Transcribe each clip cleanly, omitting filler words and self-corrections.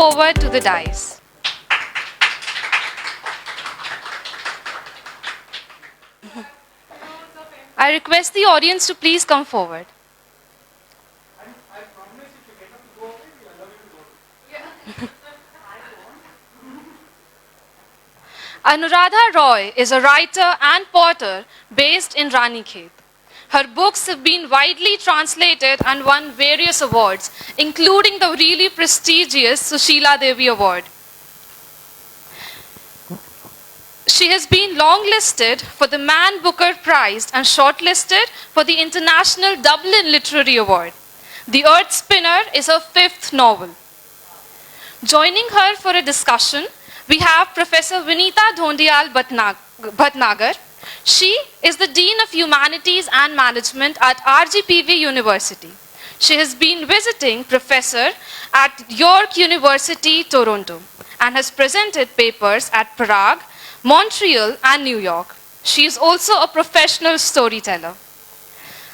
forward to the dais. I request the audience to please come forward. Anuradha Roy is a writer and potter based in Ranikhet. Her books have been widely translated and won various awards, including the really prestigious Sushila Devi Award. She has been longlisted for the Man Booker Prize and shortlisted for the International Dublin Literary Award. The Earth Spinner is her fifth novel. Joining her for a discussion, we have Professor Vinita Dhondiyal Bhatnagar. She is the Dean of Humanities and Management at RGPV University. She has been visiting professor at York University, Toronto, and has presented papers at Prague, Montreal, and New York. She is also a professional storyteller.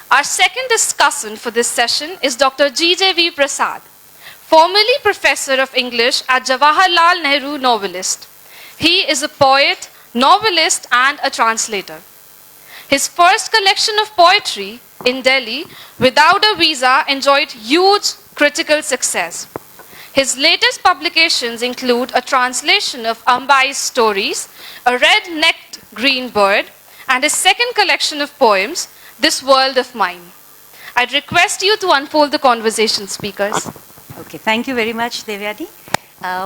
Our second discussant for this session is Dr. G.J.V. Prasad, formerly Professor of English at Jawaharlal Nehru Novelist. He is a poet, novelist, and a translator. His first collection of poetry in Delhi, Without a Visa, enjoyed huge critical success. His latest publications include a translation of Ambai's stories, A Red-Necked Green Bird, and his second collection of poems, This World of Mine. I'd request you to unfold the conversation, speakers. Okay, thank you very much, Devyani.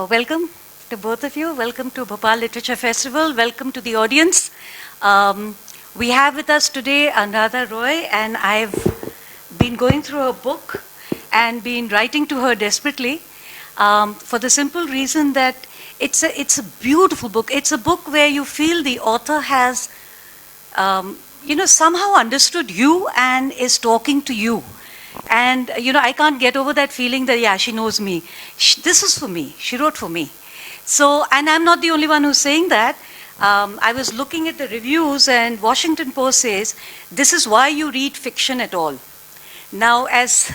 Welcome to both of you. Welcome to Bhopal Literature Festival. Welcome to the audience. We have with us today Anuradha Roy, and I've been going through her book and been writing to her desperately for the simple reason that it's a beautiful book. It's a book where you feel the author has, somehow understood you and is talking to you. And, I can't get over that feeling that, yeah, she knows me. This is for me. She wrote for me. So, and I'm not the only one who's saying that. I was looking at the reviews, and Washington Post says, this is why you read fiction at all. Now, as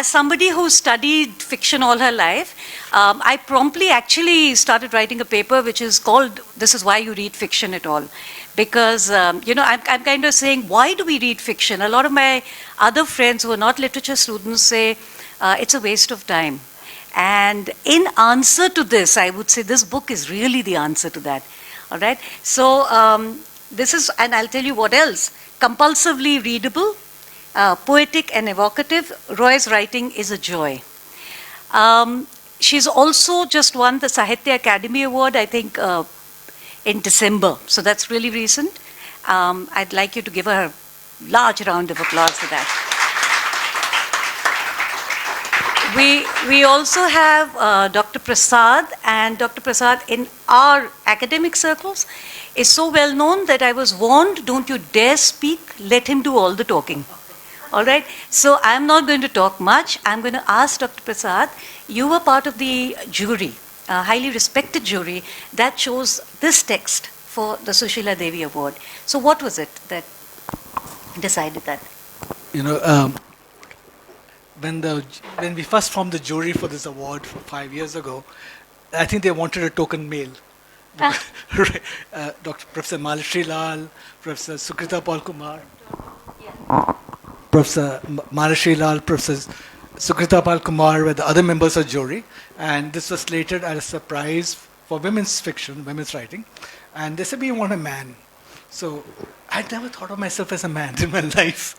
somebody who studied fiction all her life, I promptly actually started writing a paper which is called, This is Why You Read Fiction at All. Because, I'm kind of saying, why do we read fiction? A lot of my other friends who are not literature students say, it's a waste of time. And in answer to this, I would say this book is really the answer to that. All right? So this is, and I'll tell you what else, compulsively readable, poetic and evocative. Roy's writing is a joy. She's also just won the Sahitya Academy Award, I think, in December. So that's really recent. I'd like you to give her a large round of applause for that. We also have Dr. Prasad, and Dr. Prasad in our academic circles is so well known that I was warned, don't you dare speak, let him do all the talking. All right, so I'm not going to talk much. I'm going to ask Dr. Prasad, you were part of the jury, a highly respected jury that chose this text for the Sushila Devi Award. So what was it that decided that? When we first formed the jury for this award 5 years ago, I think they wanted a token male. Dr. Professor Malashri Lal, Professor Sukrita Paul Kumar, Professor Malashri Lal, Professor Sukrita Pal Kumar were the other members of the jury, and this was slated as a surprise for women's fiction, women's writing, and they said, we want a man. So I'd never thought of myself as a man in my life.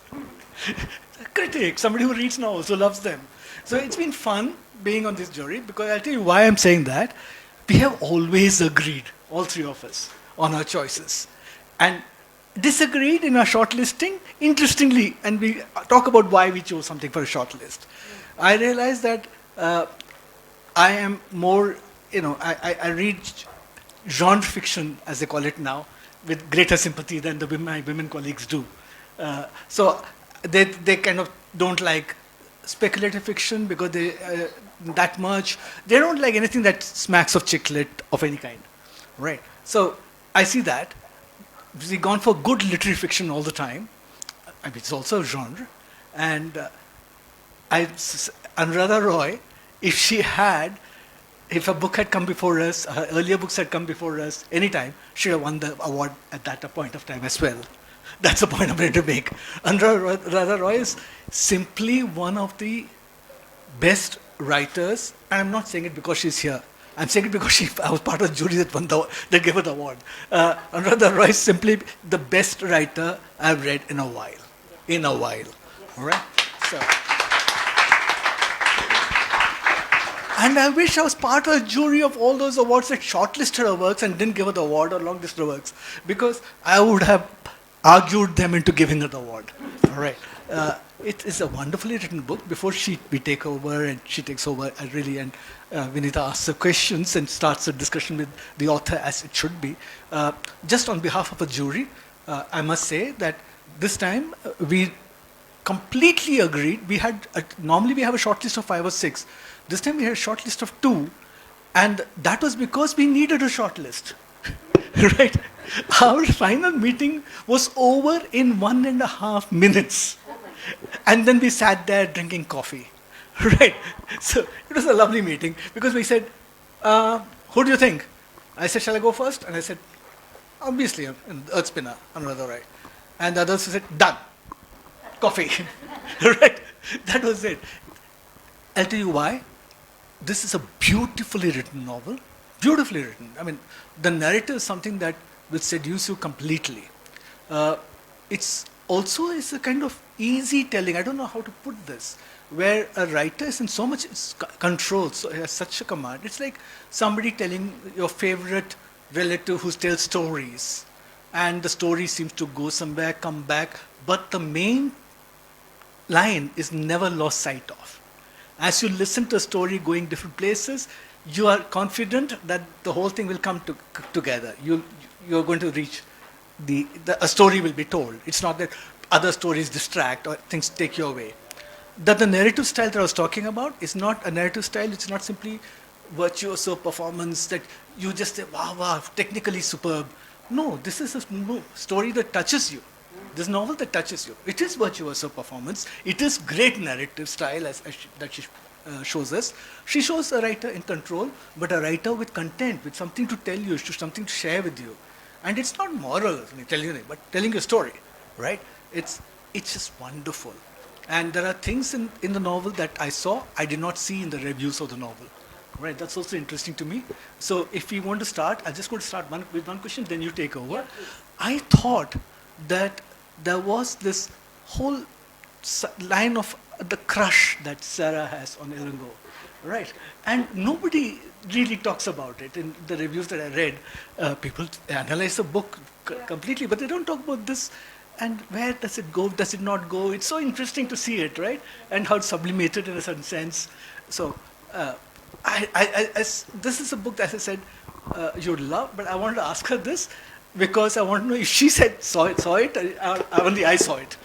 A critic, somebody who reads novels, who loves them. So it's been fun being on this jury, because I'll tell you why I'm saying that. We have always agreed, all three of us, on our choices, and disagreed in our shortlisting, interestingly, and we talk about why we chose something for a shortlist. I realized that I am more, I read genre fiction, as they call it now, with greater sympathy than my women colleagues do. So they kind of don't like speculative fiction because they that much. They don't like anything that smacks of chick lit of any kind, right? So I see that. We've gone for good literary fiction all the time. I mean, it's also a genre. And Anuradha Roy, if she had, if a book had come before us, her earlier books had come before us, anytime, she would have won the award at that point of time as well. That's the point I'm trying to make. Anuradha Roy is simply one of the best writers, and I'm not saying it because she's here. I'm saying it because I was part of the jury that gave her the award. Anuradha Roy is simply the best writer I've read in a while. In a while. All right? So, and I wish I was part of a jury of all those awards that shortlisted her works and didn't give her the award or longlisted her works, because I would have argued them into giving her the award. All right. It is a wonderfully written book. Before we take over and she takes over, and Vinita asks the questions and starts a discussion with the author as it should be. Just on behalf of the jury, I must say that this time we completely agreed. Normally we have a short list of 5 or 6. This time we had a short list of 2, and that was because we needed a short list. Right? Our final meeting was over in 1.5 minutes. And then we sat there drinking coffee. Right? So it was a lovely meeting because we said, who do you think? I said, shall I go first? And I said, obviously, Earth Spinner, Anuradha Roy. And the others said, done. Coffee. Right? That was it. I'll tell you why. This is a beautifully written novel. Beautifully written. I mean, the narrative is something that will seduce you completely. It's also is a kind of easy telling. I don't know how to put this, where a writer is in so much control, so he has such a command. It's like somebody telling your favorite relative who tells stories, and the story seems to go somewhere, come back, but the main line is never lost sight of. As you listen to a story going different places, you are confident that the whole thing will come together. You're going to reach a story will be told. It's not that other stories distract or things take you away. That the narrative style that I was talking about is not a narrative style. It's not simply virtuoso performance that you just say, wow, wow, technically superb. No, this is a story that touches you. This novel that touches you. It is virtuoso performance. It is great narrative style that she shows us. She shows a writer in control, but a writer with content, with something to tell you, something to share with you. And it's not moral, but telling you a story, right? It's just wonderful. And there are things in the novel that I saw, I did not see in the reviews of the novel. Right, that's also interesting to me. So if we want to start, I'm just going to start with one question, then you take over. Yeah, I thought that there was this whole line of the crush that Sarah has on Ilango, right? And nobody really talks about it. In the reviews that I read, people analyze the book completely, but they don't talk about this. And where does it go? Does it not go? It's so interesting to see it, right? And how it's sublimated in a certain sense. So this is a book that, as I said, you'd love, but I wanted to ask her this because I want to know if she saw it, only I saw it.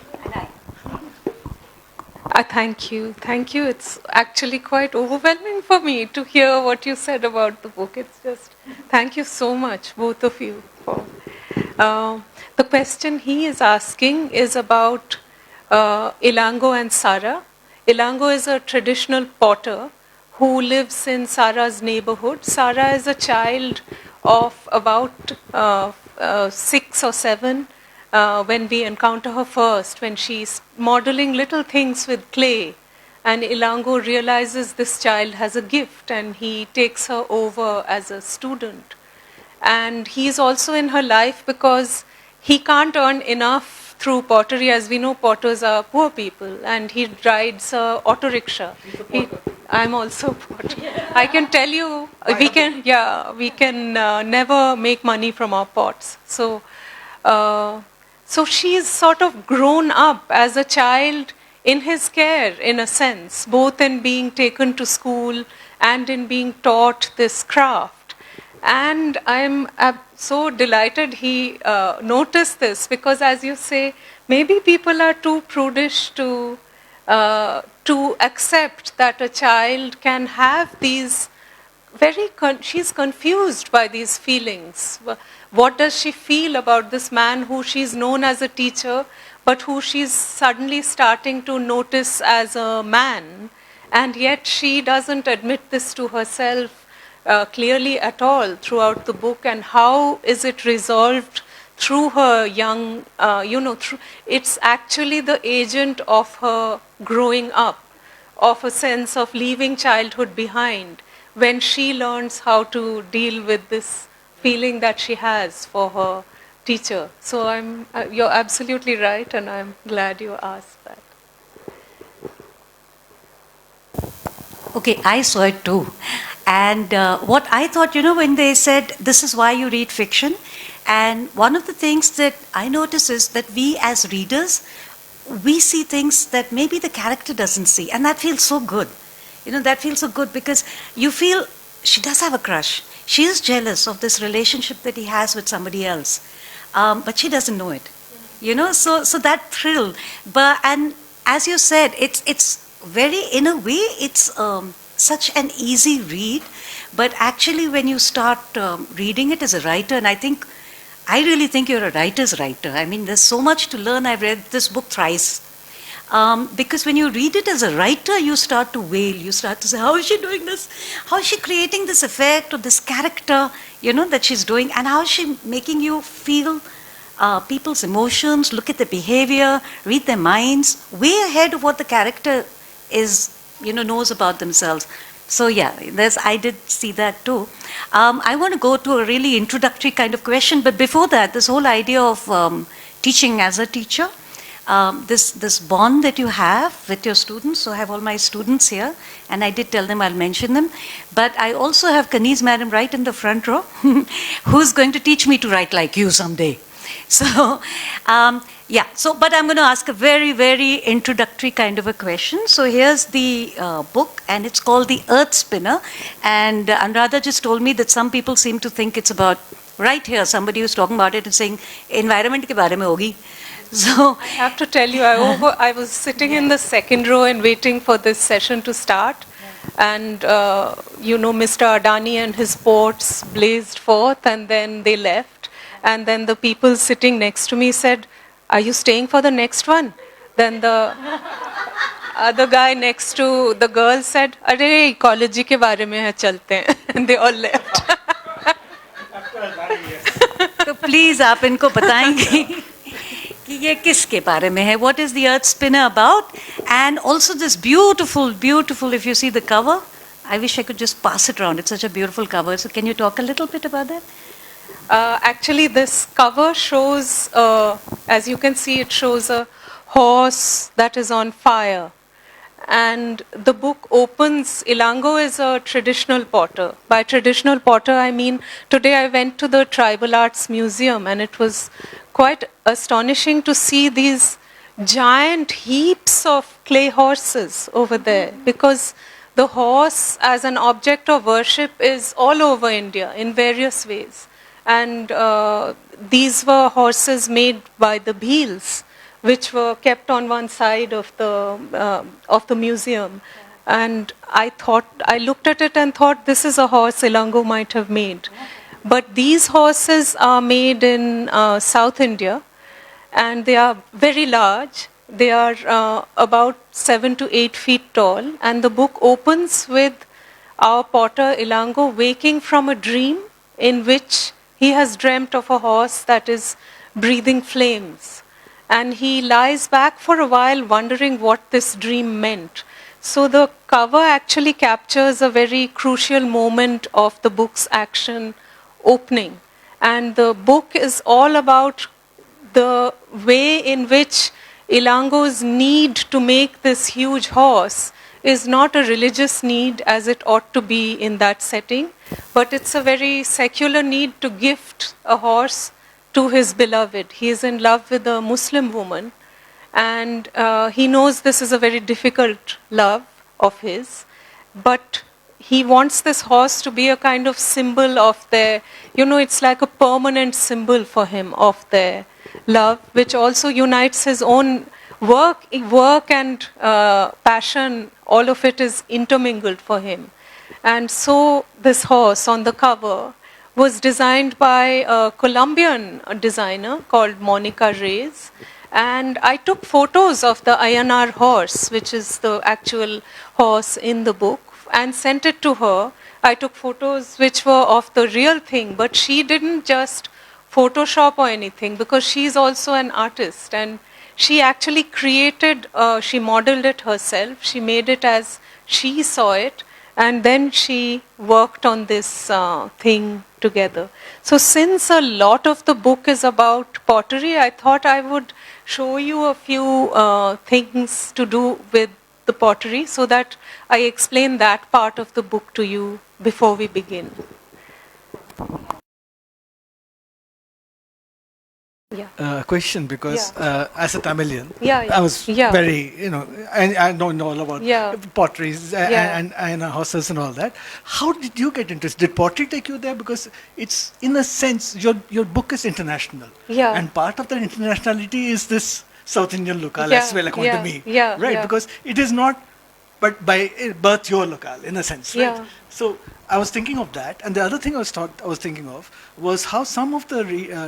Thank you. Thank you. It's actually quite overwhelming for me to hear what you said about the book. It's just, thank you so much, both of you. The question he is asking is about Ilango and Sarah. Ilango is a traditional potter who lives in Sarah's neighborhood. Sarah is a child of about 6 or 7 when we encounter her first, when she's modeling little things with clay. And Ilango realizes this child has a gift and he takes her over as a student. And he's also in her life because he can't earn enough through pottery. As we know, potters are poor people, and he rides a auto rickshaw. I'm also a potter. I can tell you, we can never make money from our pots. So she's sort of grown up as a child in his care, in a sense, both in being taken to school and in being taught this craft. And I'm so delighted he noticed this, because as you say, maybe people are too prudish to accept that a child can have these she's confused by these feelings. What does she feel about this man who she's known as a teacher, but who she's suddenly starting to notice as a man, and yet she doesn't admit this to herself clearly at all throughout the book. And how is it resolved through her young, it's actually the agent of her growing up, of a sense of leaving childhood behind, when she learns how to deal with this feeling that she has for her teacher. So you're absolutely right, and I'm glad you asked that. Okay, I saw it too. And what I thought, when they said, this is why you read fiction, and one of the things that I notice is that we as readers, we see things that maybe the character doesn't see. And that feels so good. That feels so good because you feel she does have a crush. She is jealous of this relationship that he has with somebody else. But she doesn't know it. So that thrill. And as you said, it's very, in a way, it's such an easy read. But actually, when you start reading it as a writer, and I really think you're a writer's writer. I mean, there's so much to learn. I've read this book thrice. Because when you read it as a writer, you start to wail. You start to say, how is she doing this? How is she creating this effect or this character, that she's doing? And how is she making you feel people's emotions, look at their behavior, read their minds, way ahead of what the character is, knows about themselves. So yeah, I did see that too. I want to go to a really introductory kind of question, but before that, this whole idea of teaching as a teacher, this bond that you have with your students. So I have all my students here, and I did tell them I'll mention them. But I also have Kaniz madam right in the front row, who's going to teach me to write like you someday. So, but I'm going to ask a very, very introductory kind of a question. So here's the book, and it's called The Earth Spinner. And Anuradha just told me that some people seem to think it's about, right here, somebody was talking about it and saying, environment ke bare mein hogi. So I have to tell you, I was sitting in the second row and waiting for this session to start. And, Mr. Adani and his boats blazed forth, and then they left. And then the people sitting next to me said, are you staying for the next one? Then the other guy next to the girl said, Are, ecology ke baare mein hai, chalte hain. And they all left. So please, आप इनको बताएंगे कि ये किसके बारे में है? What is the Earth Spinner about? And also this beautiful, if you see the cover, I wish I could just pass it around. It's such a beautiful cover. So can you talk a little bit about that? Actually, this cover shows, as you can see, it shows a horse that is on fire. And the book opens, Ilango is a traditional potter. By traditional potter, I mean, today I went to the Tribal Arts Museum, and it was quite astonishing to see these giant heaps of clay horses over there, because the horse as an object of worship is all over India in various ways. And these were horses made by the Bhils, which were kept on one side of the museum. And I looked at it and thought, this is a horse Ilango might have made. But these horses are made in South India, and they are very large. They are about 7 to 8 feet tall. And the book opens with our potter Ilango waking from a dream in which he has dreamt of a horse that is breathing flames. And he lies back for a while wondering what this dream meant. So the cover actually captures a very crucial moment of the book's action opening. And the book is all about the way in which Ilango's need to make this huge horse is not a religious need as it ought to be in that setting, but it's a very secular need to gift a horse to his beloved. He is in love with a Muslim woman, and he knows this is a very difficult love of his, but he wants this horse to be a kind of symbol of their, it's like a permanent symbol for him of their love, which also unites his own work and passion. All of it is intermingled for him. And so this horse on the cover was designed by a Colombian designer called Monica Reyes. And I took photos of the INR horse, which is the actual horse in the book, and sent it to her. I took photos which were of the real thing, but she didn't just Photoshop or anything, because she's also an artist, and she actually created, she modeled it herself, she made it as she saw it, and then she worked on this thing together. So since a lot of the book is about pottery, I thought I would show you a few things to do with the pottery, so that I explain that part of the book to you before we begin. Yeah. Question, because as a Tamilian, Yeah. I was very, I don't know all about potteries and horses and all that. How did you get interested? Did pottery take you there? Because it's, in a sense, your book is international. Yeah. And part of that internationality is this South Indian locale as well, according to me. Yeah. Right? Because it is not, but by birth, your locale, in a sense, right? Yeah. So I was thinking of that, and the other thing I was thinking of was how some of the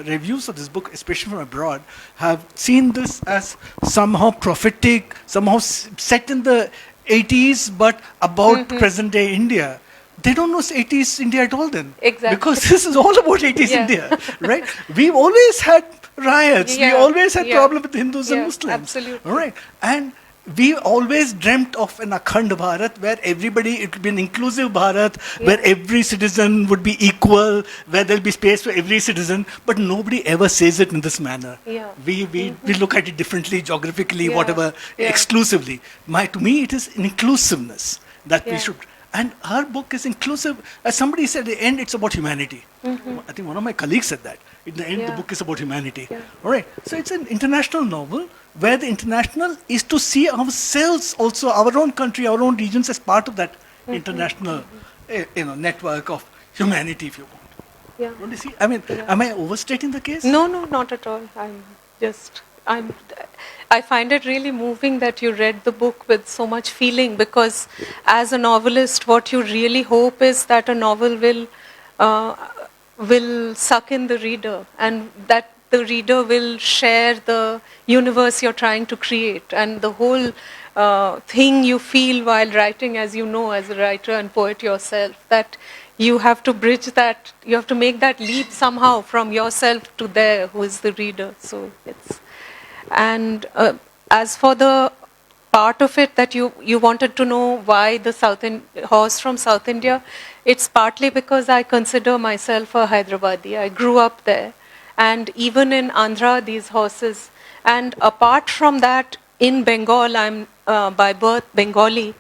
reviews of this book, especially from abroad, have seen this as somehow prophetic, somehow set in the 80s, but about present-day India. They don't know 80s India at all then. Exactly. Because this is all about 80s India, right? We've always had riots. We always had problem with Hindus and Muslims. Absolutely. All right. And we always dreamt of an Akhand Bharat where everybody, it would be an inclusive Bharat, where every citizen would be equal, where there'll be space for every citizen, but nobody ever says it in this manner. Yeah. We look at it differently, geographically, whatever, exclusively. To me, it is an inclusiveness that we should. And our book is inclusive. As somebody said, at the end, it's about humanity. I think one of my colleagues said that. In the end, the book is about humanity. All right. So it's an international novel where the international is to see ourselves also, our own country, our own regions as part of that international network of humanity, if you want. Yeah. Don't you see? I mean, am I overstating the case? No, not at all. I find it really moving that you read the book with so much feeling, because as a novelist, what you really hope is that a novel will suck in the reader, and that the reader will share the universe you're trying to create, and the whole thing you feel while writing, as you know, as a writer and poet yourself, that you have to bridge that, you have to make that leap somehow from yourself to there, who is the reader. So it's, and as for the part of it that you wanted to know why the horse from South India, it's partly because I consider myself a Hyderabadi. I grew up there, and even in Andhra, these horses, and apart from that, in Bengal, I'm by birth Bengali,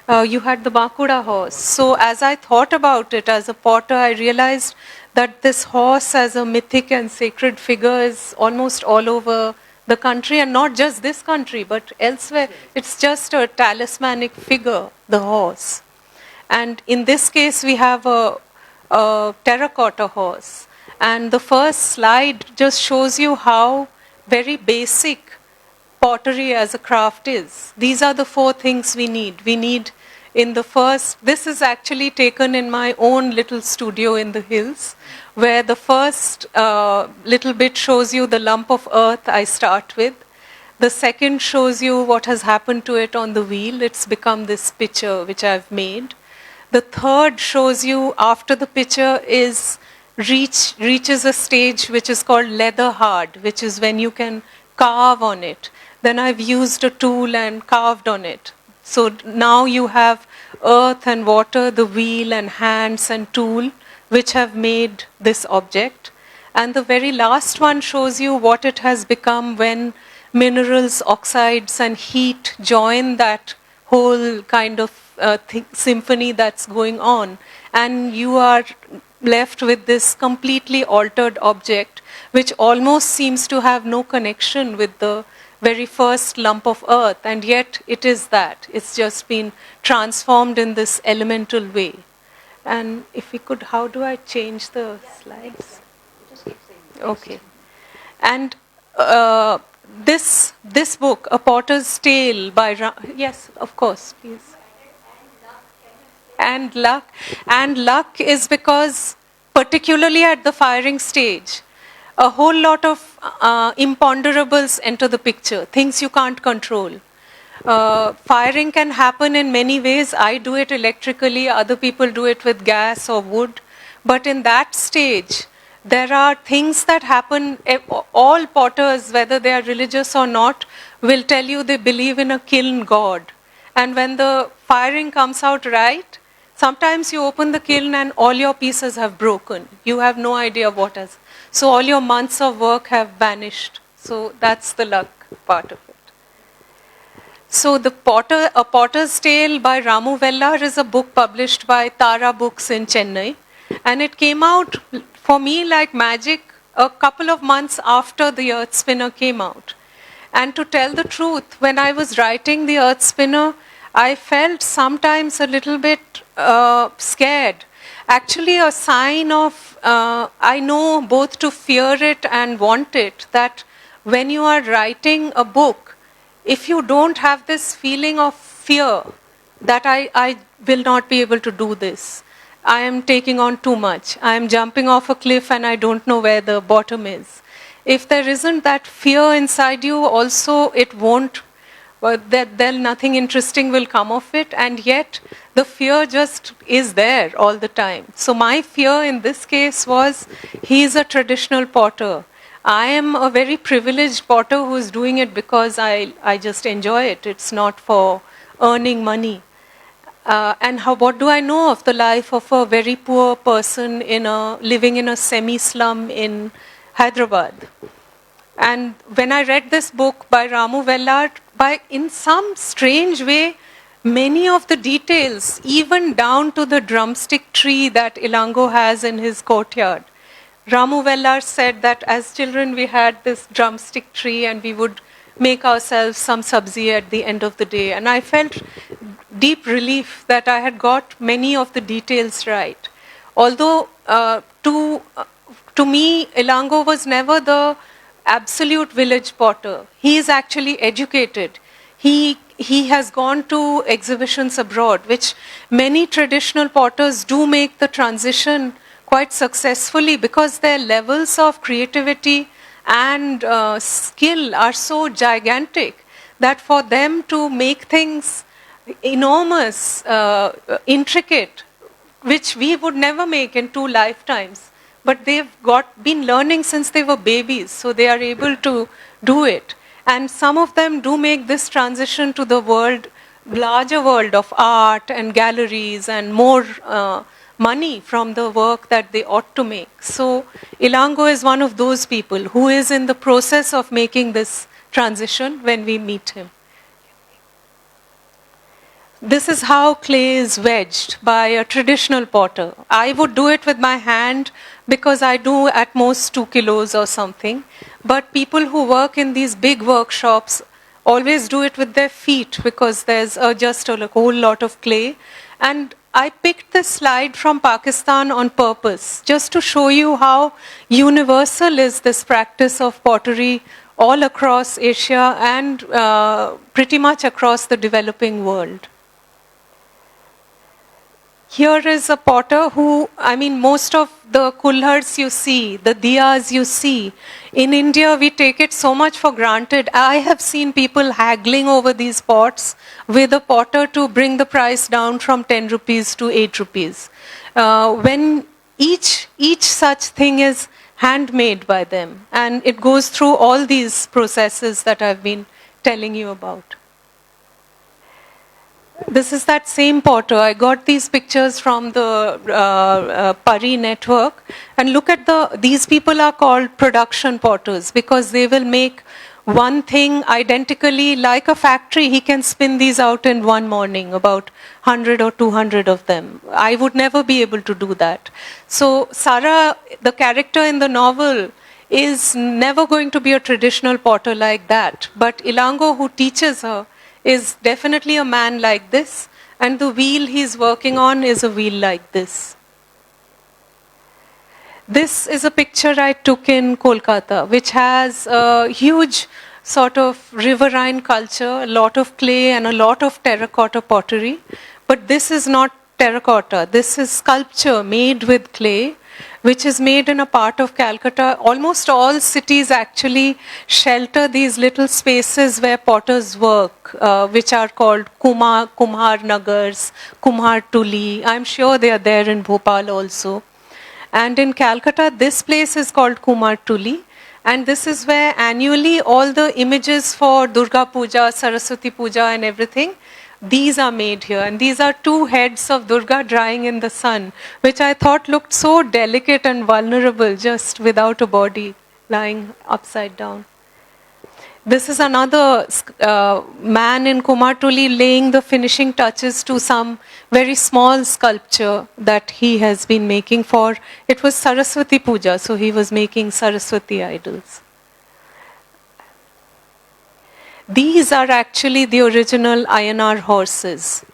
you had the Bankura horse. So as I thought about it as a potter, I realized that this horse as a mythic and sacred figure is almost all over the country, and not just this country, but elsewhere. It's just a talismanic figure, the horse. And in this case, we have a terracotta horse. And the first slide just shows you how very basic pottery as a craft is. These are the 4 things we need. We need, in the first, this is actually taken in my own little studio in the hills, where the first little bit shows you the lump of earth I start with. The second shows you what has happened to it on the wheel. It's become this pitcher which I've made. The third shows you after the pitcher reaches a stage which is called leather hard, which is when you can carve on it. Then I've used a tool and carved on it. So now you have earth and water, the wheel and hands and tool, which have made this object. And the very last one shows you what it has become when minerals, oxides and heat join that whole kind of symphony that's going on. And you are left with this completely altered object, which almost seems to have no connection with the very first lump of earth, and yet it is that. It's just been transformed in this elemental way. And if we could, how do I change the slides? Okay. And this book, A Potter's Tale by yes, of course, please. And luck is because, particularly at the firing stage, a whole lot of imponderables enter the picture, things you can't control. Firing can happen in many ways. I do it electrically, other people do it with gas or wood. But in that stage, there are things that happen. All potters, whether they are religious or not, will tell you they believe in a kiln god. And when the firing comes out right, sometimes you open the kiln and all your pieces have broken. You have no idea what has. So all your months of work have vanished. So that's the luck part of it. So A Potter's Tale by Ramu Vellar is a book published by Tara Books in Chennai. And it came out for me like magic a couple of months after The Earth Spinner came out. And to tell the truth, when I was writing The Earth Spinner, I felt sometimes a little bit scared. Actually, a sign of, I know both to fear it and want it, that when you are writing a book, if you don't have this feeling of fear that I will not be able to do this, I am taking on too much, I am jumping off a cliff and I don't know where the bottom is. If there isn't that fear inside you, also it won't, then nothing interesting will come of it, and yet the fear just is there all the time. So my fear in this case was, he is a traditional potter. I am a very privileged potter who is doing it because I just enjoy it. It's not for earning money. And what do I know of the life of a very poor person living in a semi-slum in Hyderabad? And when I read this book by Ramu Vellar, in some strange way, many of the details, even down to the drumstick tree that Ilango has in his courtyard. Ramu Vellar said that as children we had this drumstick tree and we would make ourselves some sabzi at the end of the day. And I felt deep relief that I had got many of the details right. Although to me, Ilango was never the absolute village potter. He is actually educated. He has gone to exhibitions abroad, which many traditional potters do make the transition quite successfully because their levels of creativity and skill are so gigantic that for them to make things enormous, intricate, which we would never make in 2 lifetimes, but they've been learning since they were babies, so they are able to do it. And some of them do make this transition to the larger world of art and galleries and more money from the work that they ought to make. So Ilango is one of those people who is in the process of making this transition when we meet him. This is how clay is wedged by a traditional potter. I would do it with my hand because I do at most 2 kilos or something. But people who work in these big workshops always do it with their feet because there's just a whole lot of clay. And I picked this slide from Pakistan on purpose, just to show you how universal is this practice of pottery all across Asia and pretty much across the developing world. Here is a potter who, most of the kulhars you see, the diyas you see, in India we take it so much for granted. I have seen people haggling over these pots with a potter to bring the price down from 10 rupees to 8 rupees. When each such thing is handmade by them, and it goes through all these processes that I've been telling you about. This is that same potter. I got these pictures from the Pari network. And look at these people are called production potters because they will make one thing identically like a factory. He can spin these out in one morning, about 100 or 200 of them. I would never be able to do that. So Sara, the character in the novel, is never going to be a traditional potter like that. But Ilango, who teaches her, is definitely a man like this, and the wheel he's working on is a wheel like this. This is a picture I took in Kolkata, which has a huge sort of riverine culture, a lot of clay and a lot of terracotta pottery. But this is not terracotta, this is sculpture made with clay. which is made in a part of Calcutta. Almost all cities actually shelter these little spaces where potters work, which are called Kumhar Nagars, Kumhar Tuli. I'm sure they are there in Bhopal also. And in Calcutta, this place is called Kumar Tuli. And this is where annually all the images for Durga Puja, Saraswati Puja and everything, these are made here. And these are two heads of Durga drying in the sun, which I thought looked so delicate and vulnerable, just without a body, lying upside down. This is another man in Kumartuli laying the finishing touches to some very small sculpture that he has been making for, it was Saraswati Puja, so he was making Saraswati idols. These are actually the original INR horses.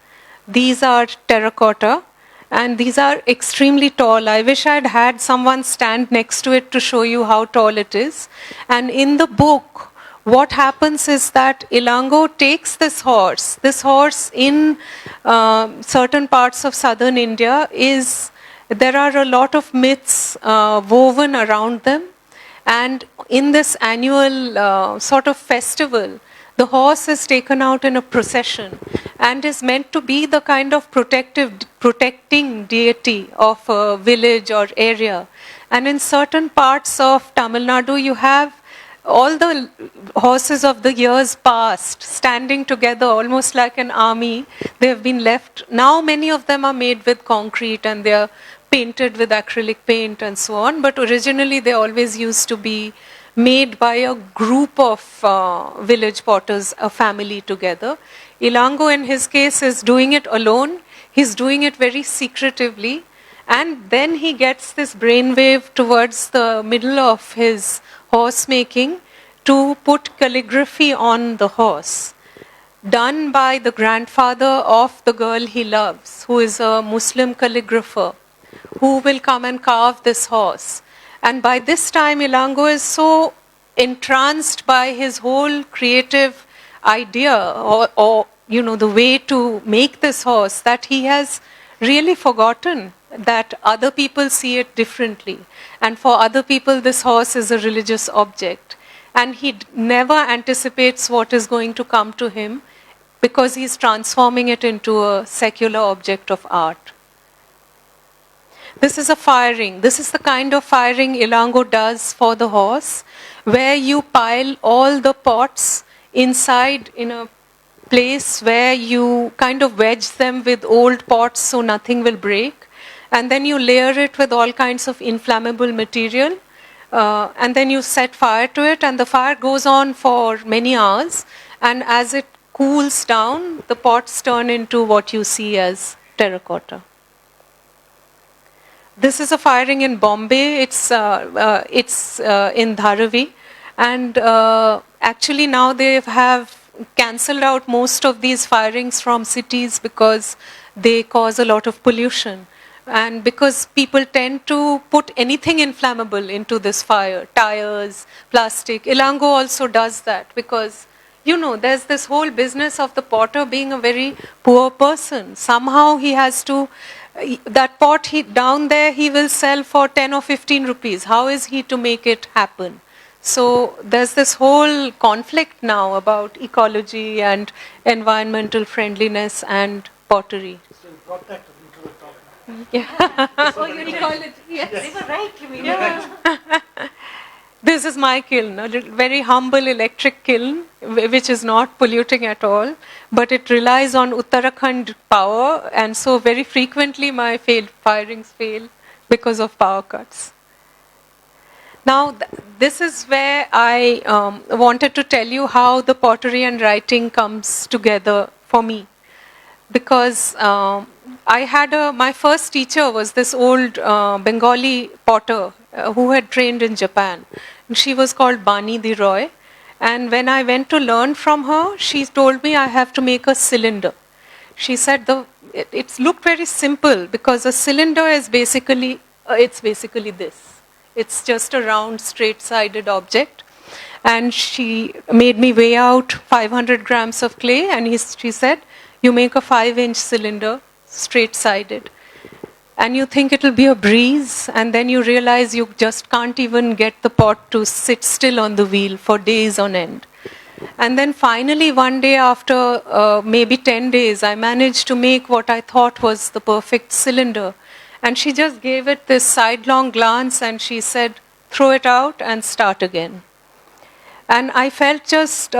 These are terracotta and these are extremely tall. I wish I had had someone stand next to it to show you how tall it is. And in the book, what happens is that Ilango takes this horse. This horse in certain parts of southern India there are a lot of myths woven around them. And in this annual sort of festival, the horse is taken out in a procession and is meant to be the kind of protecting deity of a village or area. And in certain parts of Tamil Nadu, you have all the horses of the years past standing together almost like an army. They have been left. Now many of them are made with concrete and they are painted with acrylic paint and so on. But originally they always used to be made by a group of village potters, a family together. Ilango in his case is doing it alone. He's doing it very secretively. And then he gets this brainwave towards the middle of his horse making to put calligraphy on the horse, done by the grandfather of the girl he loves, who is a Muslim calligrapher, who will come and carve this horse. And by this time, Ilango is so entranced by his whole creative idea or the way to make this horse that he has really forgotten that other people see it differently. And for other people, this horse is a religious object. And he never anticipates what is going to come to him because he's transforming it into a secular object of art. This is a firing. This is the kind of firing Ilango does for the horse, where you pile all the pots inside in a place where you kind of wedge them with old pots so nothing will break. And then you layer it with all kinds of inflammable material. And then you set fire to it, and the fire goes on for many hours. And as it cools down, the pots turn into what you see as terracotta. This is a firing in Bombay. It's in Dharavi. And actually now they have cancelled out most of these firings from cities because they cause a lot of pollution. And because people tend to put anything inflammable into this fire, tires, plastic. Ilango also does that because, there's this whole business of the potter being a very poor person. Somehow he has to, that pot down there he will sell for 10 or 15 rupees. How is he to make it happen? So there's this whole conflict now about ecology and environmental friendliness and pottery. So you brought that into the talk. Yeah. Oh, you recall it? Yes. They were right, you mean? Yeah. This is my kiln, a very humble electric kiln, which is not polluting at all, but it relies on Uttarakhand power, and so very frequently my firings fail because of power cuts. Now, this is where I wanted to tell you how the pottery and writing comes together for me. Because I had my first teacher was this old Bengali potter who had trained in Japan. And she was called Anuradha Roy. And when I went to learn from her, she told me I have to make a cylinder. She said it looked very simple because a cylinder is basically this. It's just a round, straight-sided object. And she made me weigh out 500 grams of clay, and she said, you make a 5-inch cylinder, straight-sided. and you think it'll be a breeze, and then you realize you just can't even get the pot to sit still on the wheel for days on end. And then finally, one day after maybe 10 days, I managed to make what I thought was the perfect cylinder. And she just gave it this sidelong glance and she said, throw it out and start again. And I felt just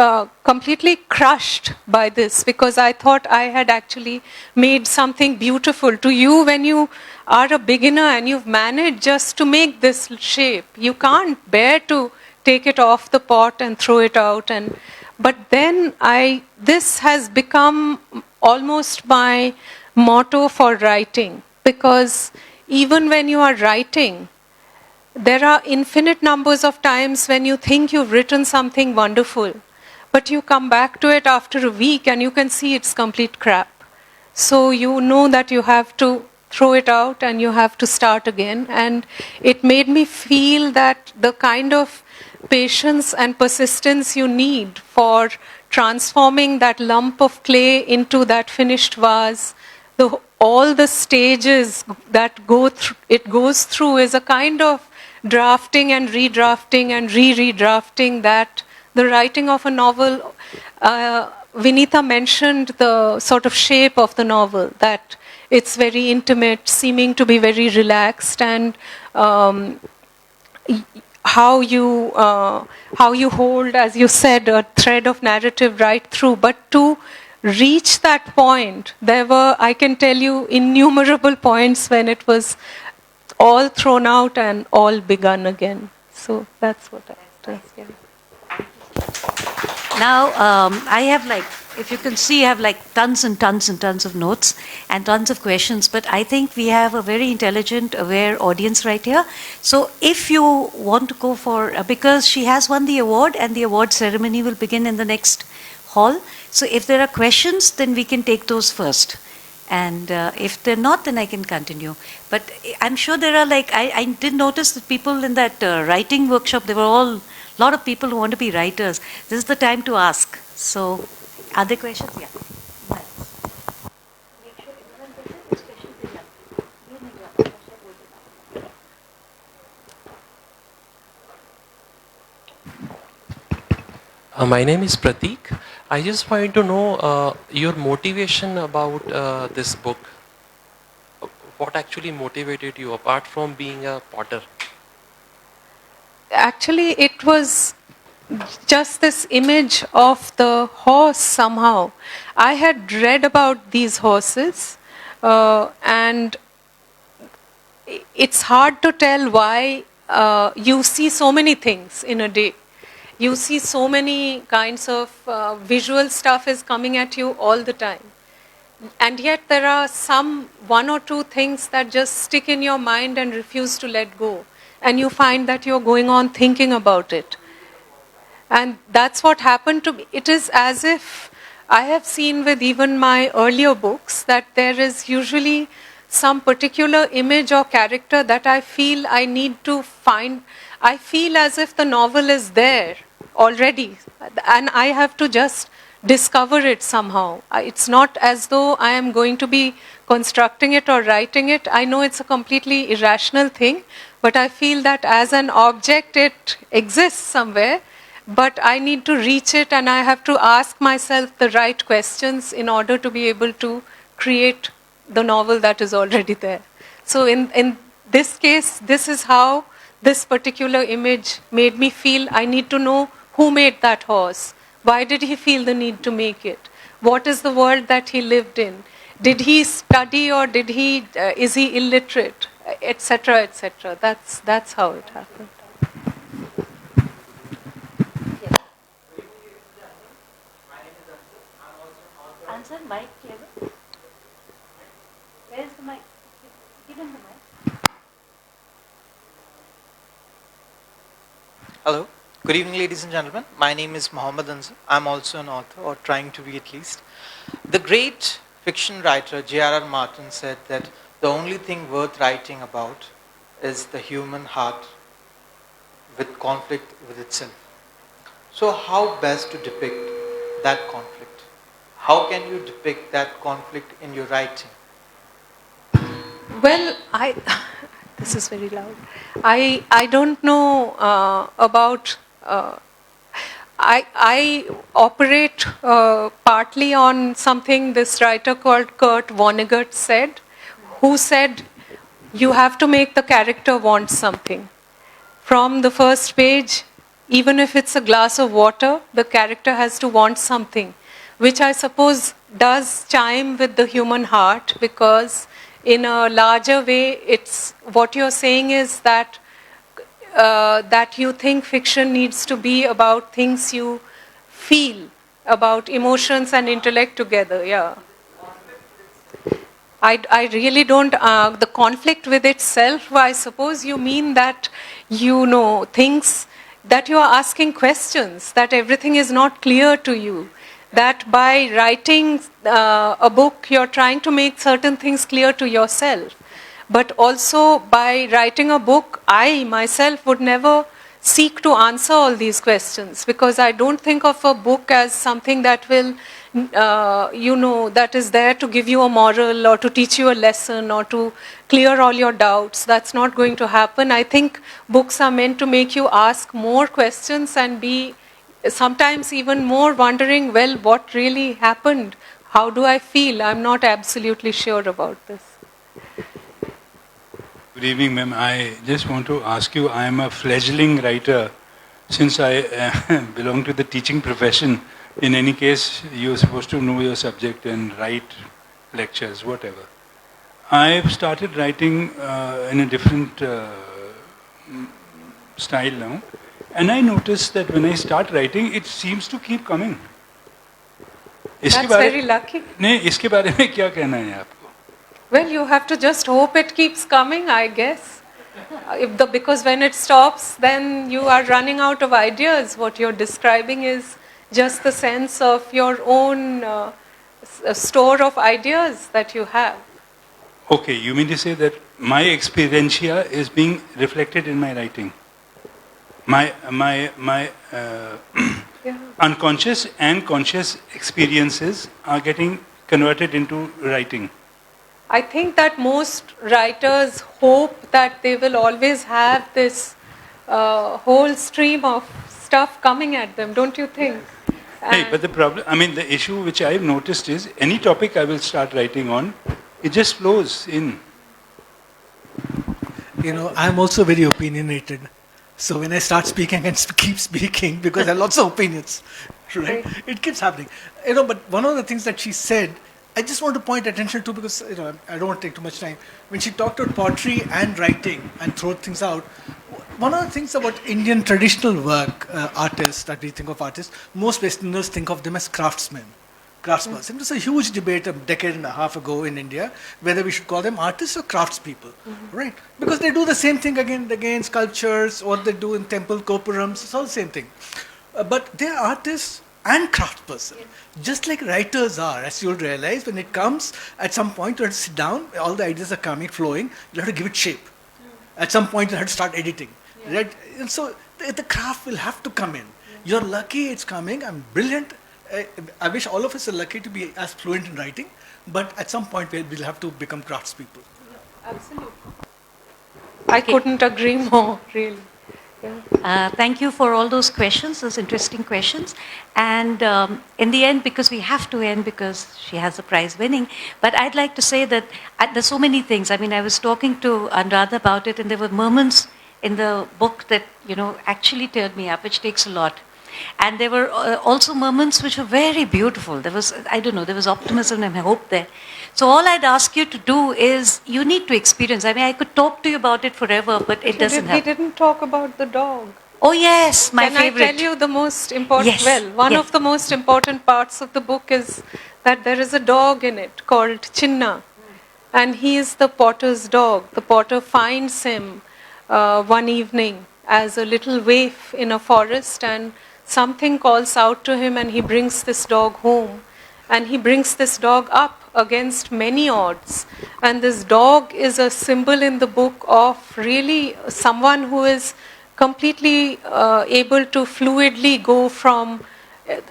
completely crushed by this, because I thought I had actually made something beautiful. To you, when you are a beginner and you've managed just to make this shape, you can't bear to take it off the pot and throw it out. But then this has become almost my motto for writing, because even when you are writing, there are infinite numbers of times when you think you've written something wonderful, but you come back to it after a week and you can see it's complete crap. So you know that you have to throw it out and you have to start again. And it made me feel that the kind of patience and persistence you need for transforming that lump of clay into that finished vase, all the stages that it goes through is a kind of drafting and redrafting and re-redrafting that the writing of a novel, Vinita mentioned the sort of shape of the novel, that it's very intimate, seeming to be very relaxed, and how you hold, as you said, a thread of narrative right through. But to reach that point, there were, I can tell you, innumerable points when it was all thrown out and all begun again. So that's what I was. Yeah. Now, I have if you can see, I have tons and tons and tons of notes and tons of questions, but I think we have a very intelligent, aware audience right here. So if you want to go for, because she has won the award and the award ceremony will begin in the next hall. So if there are questions, then we can take those first. And if they're not, then I can continue. But I'm sure there are I did notice that people in that writing workshop, there were a lot of people who want to be writers. This is the time to ask. So, are there questions? Yeah. My name is Pratik. I just wanted to know your motivation about this book. What actually motivated you apart from being a potter? Actually, it was just this image of the horse somehow. I had read about these horses, and it's hard to tell why you see so many things in a day. You see so many kinds of visual stuff is coming at you all the time. And yet there are one or two things that just stick in your mind and refuse to let go. And you find that you're going on thinking about it. And that's what happened to me. It is as if I have seen with even my earlier books that there is usually some particular image or character that I feel I need to find. I feel as if the novel is there already, and I have to just discover it somehow. It's not as though I am going to be constructing it or writing it. I know it's a completely irrational thing, but I feel that as an object it exists somewhere, but I need to reach it and I have to ask myself the right questions in order to be able to create the novel that is already there. So in this case, this is how this particular image made me feel. I need to know who made that horse. Why did he feel the need to make it? What is the world that he lived in? Did he study or is he illiterate? Etc. etc. That's how it happened. Answer, mic, clever. Where's the mic? Give him the mic. Hello. Good evening, ladies and gentlemen. My name is Mohammed Ansar. I'm also an author, or trying to be at least. The great fiction writer J.R.R. Martin said that the only thing worth writing about is the human heart with conflict with itself. So how best to depict that conflict? How can you depict that conflict in your writing? Well, this is very loud. I don't know about. I operate partly on something this writer called Kurt Vonnegut said, who said you have to make the character want something. From the first page, even if it's a glass of water, the character has to want something, which I suppose does chime with the human heart, because in a larger way, it's what you're saying is that that you think fiction needs to be about things you feel, about emotions and intellect together. Yeah. I really don't, the conflict with itself, I suppose you mean that, you know, things that you are asking questions, that everything is not clear to you, that by writing a book, you're trying to make certain things clear to yourself. But also by writing a book, I myself would never seek to answer all these questions, because I don't think of a book as something that will, you know, that is there to give you a moral or to teach you a lesson or to clear all your doubts. That's not going to happen. I think books are meant to make you ask more questions and be sometimes even more wondering, well, what really happened? How do I feel? I'm not absolutely sure about this. Good evening, ma'am. I just want to ask you, I am a fledgling writer. Since I belong to the teaching profession, in any case, you're supposed to know your subject and write lectures, whatever. I've started writing in a different style now. And I noticed that when I start writing, it seems to keep coming. That's very lucky. नहीं, इसके बारे में क्या कहना है आपको? Well, you have to just hope it keeps coming, I guess. Because when it stops, then you are running out of ideas. What you're describing is just the sense of your own store of ideas that you have. Okay, you mean to say that my experientia is being reflected in my writing? My Yeah. unconscious and conscious experiences are getting converted into writing. I think that most writers hope that they will always have this whole stream of stuff coming at them, don't you think? Hey, but the problem, I mean, the issue which I've noticed is any topic I will start writing on, it just flows in. You know, I'm also very opinionated. So when I start speaking, I can keep speaking because I have lots of opinions, right? It keeps happening. You know, but one of the things that she said, I just want to point attention to, because you know I don't want to take too much time. When she talked about pottery and writing and throw things out, one of the things about Indian traditional work artists, that we think of artists, most Westerners think of them as craftsmen. Craftspersons. It was a huge debate a decade and a half ago in India whether we should call them artists or craftspeople, right? Because they do the same thing again and again, sculptures, what they do in temple gopurams, it's all the same thing. But they are artists and craftspersons, just like writers are, as you'll realize. When it comes, at some point you have to sit down, all the ideas are coming, flowing, you have to give it shape. At some point you have to start editing, right? And so the craft will have to come in. You're lucky it's coming, I'm brilliant. I wish all of us are lucky to be as fluent in writing, but at some point we'll have to become craftspeople. Absolutely. I couldn't agree more, really. Yeah. Thank you for all those questions, those interesting questions. And in the end, because we have to end because she has the prize winning, but I'd like to say that there's so many things. I mean, I was talking to Anuradha about it, and there were moments in the book that, you know, actually turned me up, which takes a lot. And there were also moments which were very beautiful. There was, I don't know, there was optimism and hope there. So all I'd ask you to do is, you need to experience. I mean, I could talk to you about it forever, but it doesn't happen. We didn't talk about the dog. Oh yes, my favorite. Can I tell you the most important? Yes. Well, one of the most important parts of the book is that there is a dog in it called Chinna. And he is the potter's dog. The potter finds him one evening as a little waif in a forest, and something calls out to him, and he brings this dog home. And he brings this dog up against many odds. And this dog is a symbol in the book of really someone who is completely able to fluidly go from,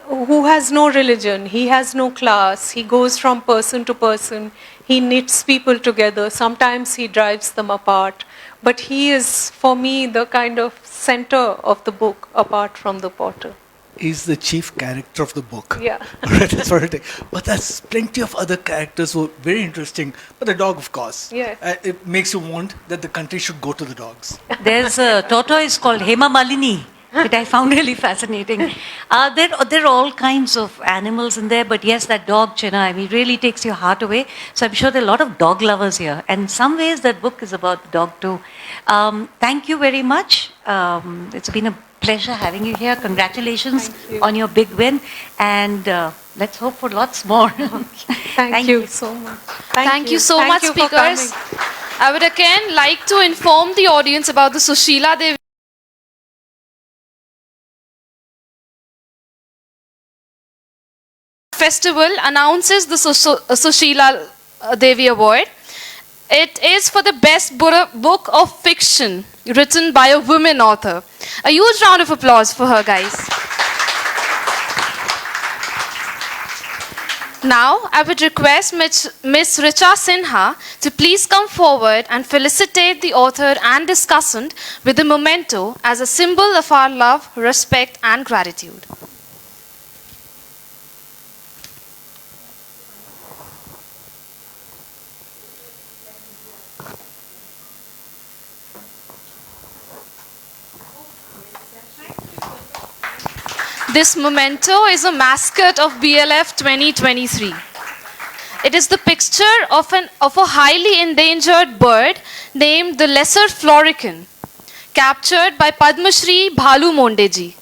who has no religion, he has no class, he goes from person to person, He knits people together. Sometimes he drives them apart. But he is, for me, the kind of center of the book, apart from the potter. He's the chief character of the book. Yeah. Right, that's what I think. But there's plenty of other characters who are very interesting. But the dog, of course. Yes. It makes you want that the country should go to the dogs. There's a tortoise called Hema Malini that I found really fascinating. There are all kinds of animals in there, but yes, that dog, Chinna, I mean, really takes your heart away. So I'm sure there are a lot of dog lovers here. And in some ways, that book is about the dog too. Thank you very much. It's been a pleasure having you here. Congratulations on your big win. And let's hope for lots more. Thank you so much. Thank you so much, for speakers. coming. I would again like to inform the audience about the Sushila Devi Festival announces the Sushila Devi Award. It is for the best book of fiction written by a woman author. A huge round of applause for her, guys. Now, I would request Miss Richa Sinha to please come forward and felicitate the author and discussant with the memento as a symbol of our love, respect, and gratitude. This memento is a mascot of BLF 2023. It is the picture of a highly endangered bird named the lesser florican, captured by Padma Shri Bhalu Mondeji.